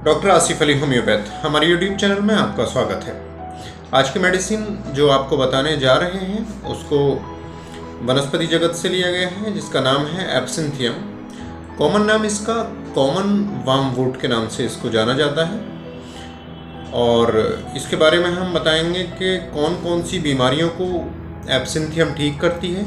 Doctor Asif Ali homeopath हमारे YouTube channel में आपका स्वागत है। आज की मेडिसिन जो आपको बताने जा रहे हैं उसको वनस्पति जगत से लिया गया है, जिसका नाम है एब्सिंथियम। कॉमन नाम इसका कॉमन वार्मवुड के नाम से इसको जाना जाता है। और इसके बारे में हम बताएंगे कि कौन कौन सी बीमारियों को एब्सिंथियम ठीक करती है,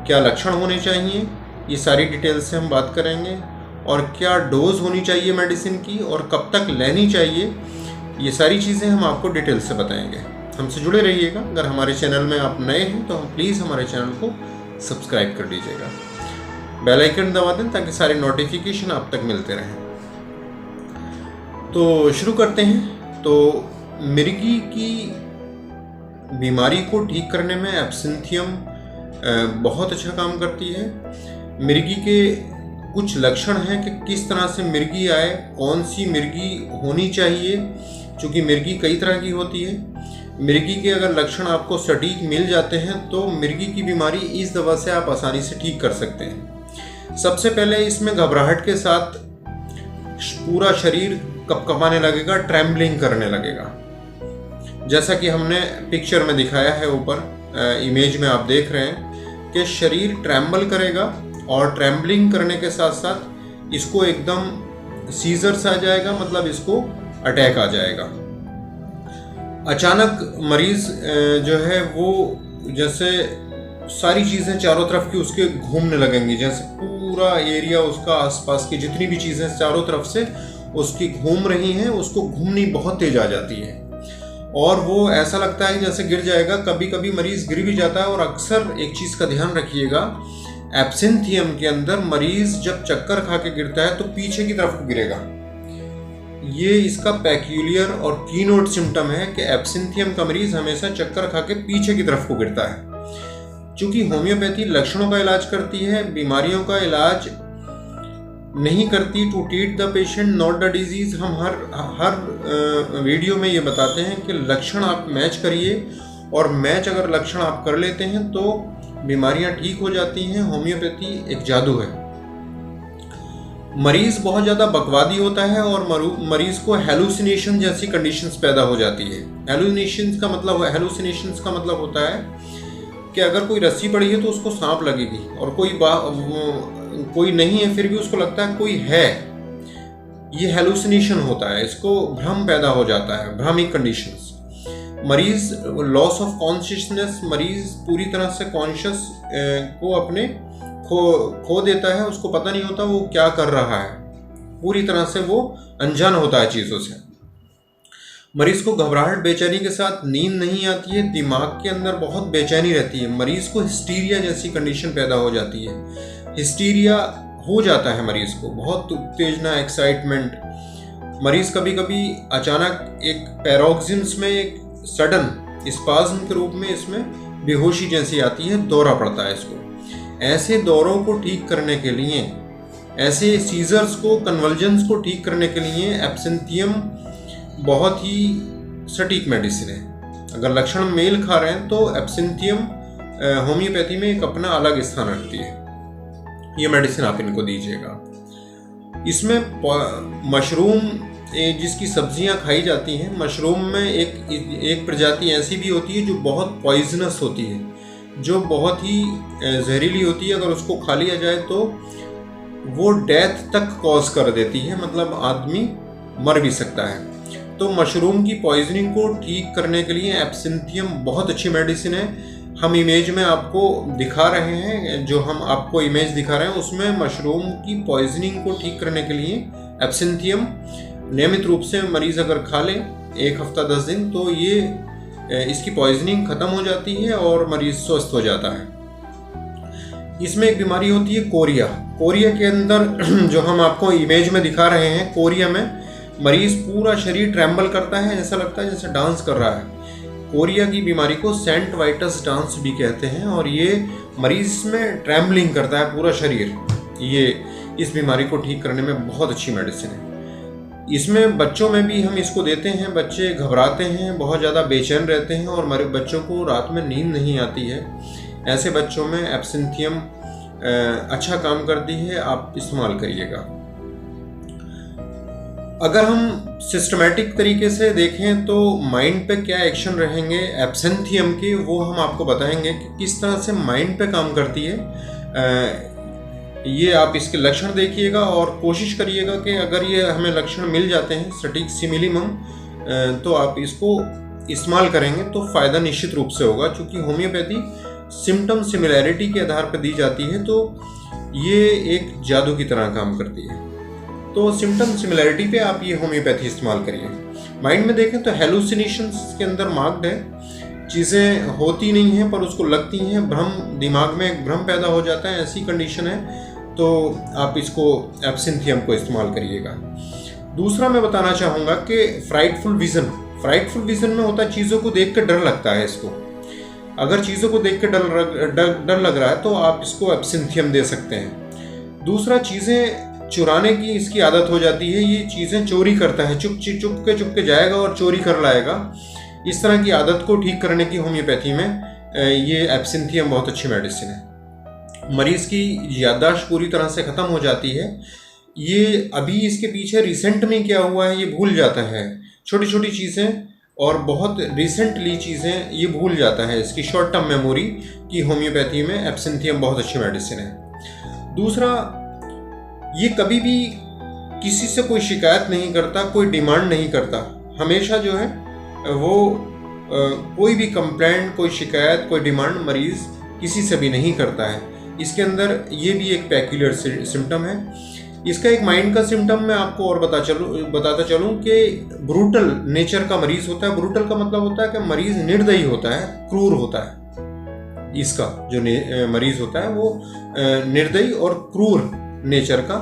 क्या लक्षण होने चाहिए, ये सारी डिटेल से हम बात करेंगे। और क्या डोज होनी चाहिए मेडिसिन की और कब तक लेनी चाहिए, ये सारी चीज़ें हम आपको डिटेल से बताएंगे। हमसे जुड़े रहिएगा। अगर हमारे चैनल में आप नए हैं तो हम प्लीज़ हमारे चैनल को सब्सक्राइब कर लीजिएगा, बेल आइकन दबा दें ताकि सारे नोटिफिकेशन आप तक मिलते रहें। तो शुरू करते हैं। तो मिर्गी की बीमारी को ठीक करने में एब्सिंथियम बहुत अच्छा काम करती है। मिर्गी के कुछ लक्षण हैं कि किस तरह से मिर्गी आए, कौन सी मिर्गी होनी चाहिए, क्योंकि मिर्गी कई तरह की होती है। मिर्गी के अगर लक्षण आपको सटीक मिल जाते हैं तो मिर्गी की बीमारी इस दवा से आप आसानी से ठीक कर सकते हैं। सबसे पहले इसमें घबराहट के साथ पूरा शरीर कपकपाने लगेगा, ट्रैम्बलिंग करने लगेगा, जैसा कि हमने पिक्चर में दिखाया है। ऊपर इमेज में आप देख रहे हैं कि शरीर ट्रैम्बल करेगा और ट्रैम्बलिंग करने के साथ साथ इसको एकदम सीजर्स आ जाएगा, मतलब इसको अटैक आ जाएगा। अचानक मरीज जो है वो जैसे सारी चीज़ें चारों तरफ की उसके घूमने लगेंगी, जैसे पूरा एरिया उसका आसपास की जितनी भी चीज़ें चारों तरफ से उसकी घूम रही हैं, उसको घूमनी बहुत तेज आ जाती है और वो ऐसा लगता है जैसे गिर जाएगा। कभी कभी मरीज गिर भी जाता है। और अक्सर एक चीज़ का ध्यान रखिएगा, एब्सिंथियम के अंदर मरीज जब चक्कर खा के गिरता है तो पीछे की तरफ गिरेगा। ये इसका पेक्यूलियर और कीनोट सिम्टम है कि एब्सिंथियम का मरीज हमेशा चक्कर खा के पीछे की तरफ को गिरता है। चूंकि होम्योपैथी लक्षणों का इलाज करती है, बीमारियों का इलाज नहीं करती। To treat the patient not the disease. हम हर वीडियो में ये बताते हैं कि लक्षण आप मैच करिए, और मैच अगर लक्षण आप कर लेते हैं तो बीमारियां ठीक हो जाती हैं। होम्योपैथी एक जादू है। मरीज बहुत ज़्यादा बकवादी होता है और मरीज को हेलुसिनेशन जैसी कंडीशंस पैदा हो जाती है। हेलुसिनेशंस का मतलब होता है कि अगर कोई रस्सी पड़ी है तो उसको सांप लगेगी, और कोई नहीं है फिर भी उसको लगता है कोई है। ये हेलुसिनेशन होता है, इसको भ्रम पैदा हो जाता है, भ्रामिक कंडीशंस। मरीज लॉस ऑफ कॉन्शियसनेस, मरीज पूरी तरह से कॉन्शियस को अपने खो देता है, उसको पता नहीं होता वो क्या कर रहा है, पूरी तरह से वो अनजान होता है चीज़ों से। मरीज को घबराहट, बेचैनी के साथ नींद नहीं आती है, दिमाग के अंदर बहुत बेचैनी रहती है। मरीज को हिस्टीरिया जैसी कंडीशन पैदा हो जाती है, हिस्टीरिया हो जाता है मरीज को, बहुत उत्तेजना, एक्साइटमेंट। मरीज कभी कभी अचानक एक पैरोक्सिम्स में एक सडन स्पाज्म के रूप में इसमें बेहोशी जैसी आती है, दौरा पड़ता है इसको। ऐसे दौरों को ठीक करने के लिए, ऐसे सीजर्स को, कन्वल्जन्स को ठीक करने के लिए एब्सिंथियम बहुत ही सटीक मेडिसिन है। अगर लक्षण मेल खा रहे हैं तो एब्सिंथियम होम्योपैथी में एक अपना अलग स्थान रखती है। ये मेडिसिन आप इनको दीजिएगा। इसमें मशरूम जिसकी सब्जियां खाई जाती हैं, मशरूम में एक प्रजाति ऐसी भी होती है जो बहुत पॉइजनस होती है, जो बहुत ही जहरीली होती है। अगर उसको खा लिया जाए तो वो डेथ तक कॉज कर देती है, मतलब आदमी मर भी सकता है। तो मशरूम की पॉइजनिंग को ठीक करने के लिए एब्सिंथियम बहुत अच्छी मेडिसिन है। हम इमेज में आपको दिखा रहे हैं, जो हम आपको इमेज दिखा रहे हैं उसमें मशरूम की पॉइजनिंग को ठीक करने के लिए एब्सिंथियम नियमित रूप से मरीज अगर खा ले 1 हफ्ता 10 दिन तो ये इसकी पॉइजनिंग खत्म हो जाती है और मरीज स्वस्थ हो जाता है। इसमें एक बीमारी होती है कोरिया। कोरिया के अंदर जो हम आपको इमेज में दिखा रहे हैं, कोरिया में मरीज पूरा शरीर ट्रैम्बल करता है, ऐसा लगता है जैसे डांस कर रहा है। कोरिया की बीमारी को सेंट वाइटस डांस भी कहते हैं, और ये मरीज में ट्रैम्बलिंग करता है पूरा शरीर। ये इस बीमारी को ठीक करने में बहुत अच्छी मेडिसिन है। इसमें बच्चों में भी हम इसको देते हैं। बच्चे घबराते हैं, बहुत ज़्यादा बेचैन रहते हैं और हमारे बच्चों को रात में नींद नहीं आती है। ऐसे बच्चों में एब्सिंथियम अच्छा काम करती है, आप इस्तेमाल करिएगा। अगर हम सिस्टमेटिक तरीके से देखें तो माइंड पे क्या एक्शन रहेंगे एब्सेंथियम के, वो हम आपको बताएंगे कि किस तरह से माइंड पे काम करती है। ये आप इसके लक्षण देखिएगा और कोशिश करिएगा कि अगर ये हमें लक्षण मिल जाते हैं सटीक सिमिलिमम, तो आप इसको इस्तेमाल करेंगे तो फ़ायदा निश्चित रूप से होगा। क्योंकि होम्योपैथी सिम्टम सिमिलैरिटी के आधार पर दी जाती है, तो ये एक जादू की तरह काम करती है। तो सिम्टम सिमिलैरिटी पे आप ये होम्योपैथी इस्तेमाल करिए। माइंड में देखें तो हेलुसिनेशंस के अंदर मार्क्ड है, चीज़ें होती नहीं हैं पर उसको लगती हैं, भ्रम, दिमाग में एक भ्रम पैदा हो जाता है, ऐसी कंडीशन है, तो आप इसको एब्सिंथियम को इस्तेमाल करिएगा। दूसरा मैं बताना चाहूँगा कि फ्राइटफुल विजन में होता है चीज़ों को देख कर डर लगता है इसको। अगर चीज़ों को देख कर डर लग रहा है तो आप इसको एब्सिंथियम दे सकते हैं। दूसरा, चीज़ें चुराने की इसकी आदत हो जाती है, ये चीज़ें चोरी करता है, चुप के जाएगा और चोरी कर लाएगा। इस तरह की आदत को ठीक करने की होम्योपैथी में ये एब्सिंथियम बहुत अच्छी मेडिसिन है। मरीज़ की याददाश्त पूरी तरह से ख़त्म हो जाती है। ये अभी इसके पीछे रिसेंट में क्या हुआ है ये भूल जाता है, छोटी छोटी चीज़ें और बहुत रिसेंटली चीज़ें ये भूल जाता है। इसकी शॉर्ट टर्म मेमोरी की होम्योपैथी में एब्सिंथियम बहुत अच्छी मेडिसिन है। दूसरा, ये कभी भी किसी से कोई शिकायत नहीं करता, कोई डिमांड नहीं करता। हमेशा जो है वो कोई भी कंप्लेंट, कोई शिकायत, कोई डिमांड मरीज़ किसी से भी नहीं करता है। इसके अंदर ये भी एक पैक्यूलर सिम्टम है। इसका एक माइंड का सिम्टम मैं आपको और बताता चलूँ कि ब्रूटल नेचर का मरीज़ होता है। ब्रूटल का मतलब होता है कि मरीज़ निर्दयी होता है, क्रूर होता है। इसका जो मरीज़ होता है वो निर्दयी और क्रूर नेचर का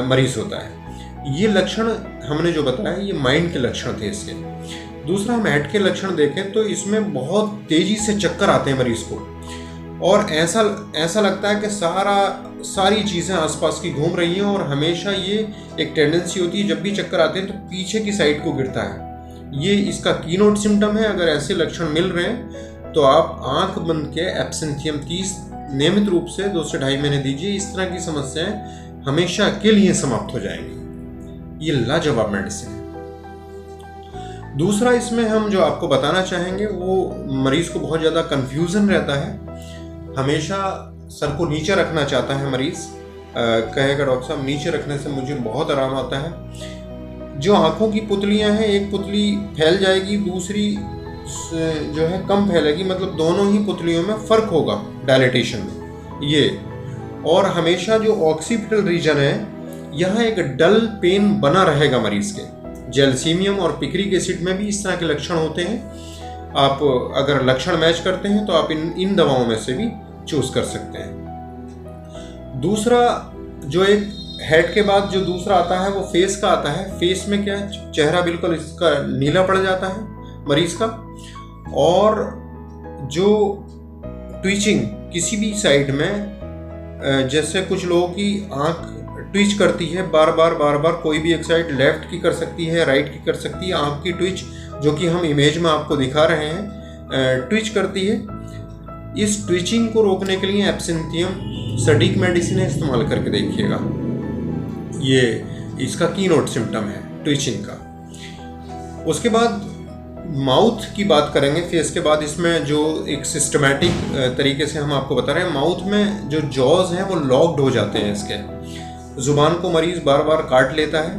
मरीज़ होता है। ये लक्षण हमने जो बताया ये माइंड के लक्षण थे इसके। दूसरा, हम हेड के लक्षण देखें तो इसमें बहुत तेज़ी से चक्कर आते हैं मरीज़ को, और ऐसा लगता है कि सारी चीज़ें आसपास की घूम रही हैं, और हमेशा ये एक टेंडेंसी होती है जब भी चक्कर आते हैं तो पीछे की साइड को गिरता है। ये इसका कीनोट सिम्टम है। अगर ऐसे लक्षण मिल रहे हैं तो आप आंख बंद के एब्सिंथियम 30 नियमित रूप से 2 से 2.5 महीने दीजिए। इस तरह की समस्याएं हमेशा के लिए समाप्त हो जाएंगी। ये लाजवाब मेडिसिन है। दूसरा, इसमें हम जो आपको बताना चाहेंगे वो मरीज़ को बहुत ज़्यादा कन्फ्यूज़न रहता है, हमेशा सर को नीचे रखना चाहता है मरीज़, कहेगा डॉक्टर साहब नीचे रखने से मुझे बहुत आराम आता है। जो आँखों की पुतलियाँ हैं, एक पुतली फैल जाएगी, दूसरी जो है कम फैलेगी, मतलब दोनों ही पुतलियों में फ़र्क होगा डायलेटेशन में ये। और हमेशा जो ऑक्सीपिटल रीजन है यहाँ एक डल पेन बना रहेगा मरीज़ के। जेलसीमियम और पिक्रिक एसिड में भी इस तरह के लक्षण होते हैं। आप अगर लक्षण मैच करते हैं तो आप इन दवाओं में से भी चूज कर सकते हैं। दूसरा, जो एक हेड के बाद जो दूसरा आता है वो फेस का आता है। फेस में क्या है, चेहरा बिल्कुल इसका नीला पड़ जाता है मरीज का, और जो ट्विचिंग किसी भी साइड में, जैसे कुछ लोगों की आंख ट्विच करती है बार बार, कोई भी एक साइड लेफ्ट की कर सकती है, राइट की कर सकती है, आंख की ट्विच जो कि हम इमेज में आपको दिखा रहे हैं, ट्विच करती है। इस ट्विचिंग को रोकने के लिए एब्सिंथियम सटीक मेडिसिन इस्तेमाल करके देखिएगा। ये इसका कीनोट सिम्टम है ट्विचिंग का। उसके बाद माउथ की बात करेंगे फेस के बाद। इसमें जो एक सिस्टमैटिक तरीके से हम आपको बता रहे हैं, माउथ में जो जॉज हैं वो लॉक्ड हो जाते हैं इसके। ज़ुबान को मरीज़ बार बार काट लेता है,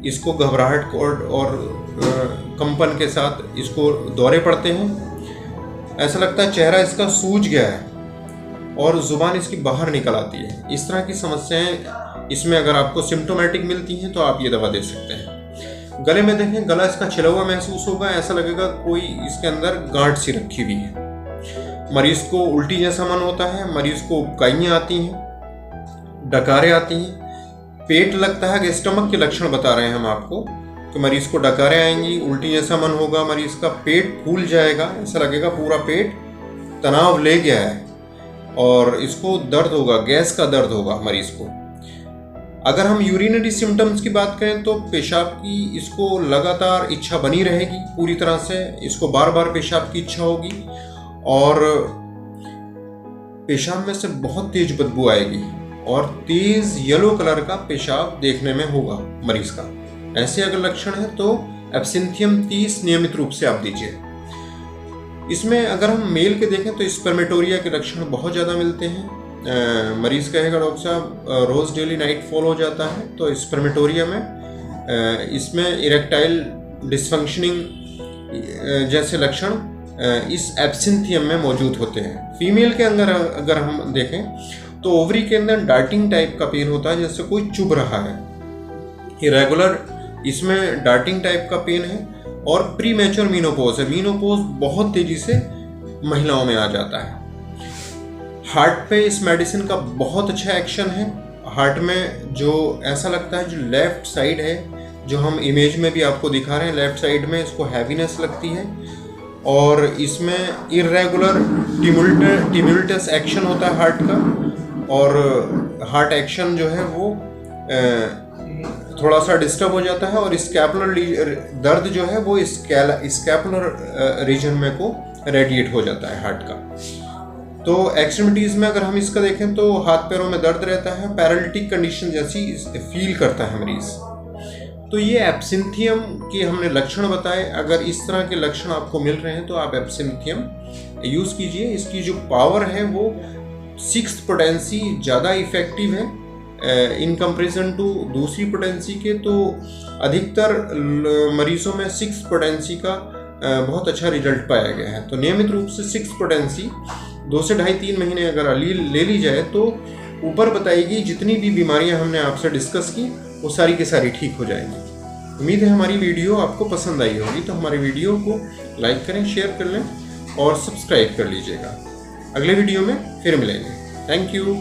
इसको घबराहट और कंपन के साथ इसको दौरे पड़ते हैं। ऐसा लगता है चेहरा इसका सूज गया है और ज़ुबान इसकी बाहर निकल आती है। इस तरह की समस्याएं इसमें अगर आपको सिम्टोमेटिक मिलती हैं तो आप ये दवा दे सकते हैं। गले में देखें, गला इसका छिला हुआ महसूस होगा, ऐसा लगेगा कोई इसके अंदर गांठ सी रखी हुई है। मरीज़ को उल्टी जैसा मन होता है, मरीज़ को उबकाइयाँ आती हैं, डकारें आती हैं, पेट लगता है कि स्टमक के लक्षण बता रहे हैं हम आपको कि मरीज़ को डकारें आएंगी, उल्टी जैसा मन होगा, मरीज़ का पेट फूल जाएगा, ऐसा लगेगा पूरा पेट तनाव ले गया है, और इसको दर्द होगा, गैस का दर्द होगा मरीज़ को। अगर हम यूरिनरी सिम्टम्स की बात करें तो पेशाब की इसको लगातार इच्छा बनी रहेगी पूरी तरह से, इसको बार बार पेशाब की इच्छा होगी, और पेशाब में से बहुत तेज बदबू आएगी और तेज येलो कलर का पेशाब देखने में होगा मरीज का, ऐसे अगर लक्षण है तो एब्सिंथियम 30 नियमित रूप से आप दीजिए। इसमें अगर हम मेल के देखें तो स्पर्मेटोरिया के लक्षण बहुत ज़्यादा मिलते हैं। मरीज़ कहेगा डॉक्टर साहब रोज़ डेली नाइट फॉल हो जाता है, तो स्पर्मेटोरिया में इसमें इरेक्टाइल डिसफंक्शनिंग जैसे लक्षण इस एब्सिंथियम में मौजूद होते हैं। फीमेल के अंदर अगर हम देखें तो ओवरी के अंदर डार्टिंग टाइप का पेन होता है, जैसे कोई चुभ रहा है, इरेगुलर इसमें डार्टिंग टाइप का पेन है। और प्री मैच्योर मीनोपॉज है, मीनोपॉज बहुत तेजी से महिलाओं में आ जाता है। हार्ट पे इस मेडिसिन का बहुत अच्छा एक्शन है। हार्ट में जो ऐसा लगता है, जो लेफ्ट साइड है, जो हम इमेज में भी आपको दिखा रहे हैं, लेफ्ट साइड में इसको हैवीनेस लगती है और इसमें इरेगुलर टिम्युल्टस एक्शन होता है हार्ट का, और हार्ट एक्शन जो है वो थोड़ा सा डिस्टर्ब हो जाता है और स्कैपुलर दर्द जो है वो स्कैपुलर रीजन में को रेडिएट हो जाता है हार्ट का। तो एक्सट्रीमिटीज़ में अगर हम इसका देखें तो हाथ पैरों में दर्द रहता है, पैरालिटिक कंडीशन जैसी फील करता है मरीज़। तो ये एब्सिंथियम के हमने लक्षण बताए। अगर इस तरह के लक्षण आपको मिल रहे हैं तो आप एब्सिंथियम यूज़ कीजिए। इसकी जो पावर है वो 6th पोटेंसी ज़्यादा इफ़ेक्टिव है इन कंपैरिजन टू दूसरी पोटेंसी के। तो अधिकतर मरीजों में 6th पोटेंसी का बहुत अच्छा रिजल्ट पाया गया है। तो नियमित रूप से 6th पोटेंसी 2 से 2.5-3 महीने अगर ले ली जाए तो ऊपर बताई गई जितनी भी बीमारियां हमने आपसे डिस्कस की वो सारी की सारी ठीक हो जाएंगी। उम्मीद है हमारी वीडियो आपको पसंद आई होगी। तो हमारी वीडियो को लाइक करें, शेयर कर लें और सब्सक्राइब कर लीजिएगा। अगले वीडियो में फिर मिलेंगे। Thank you.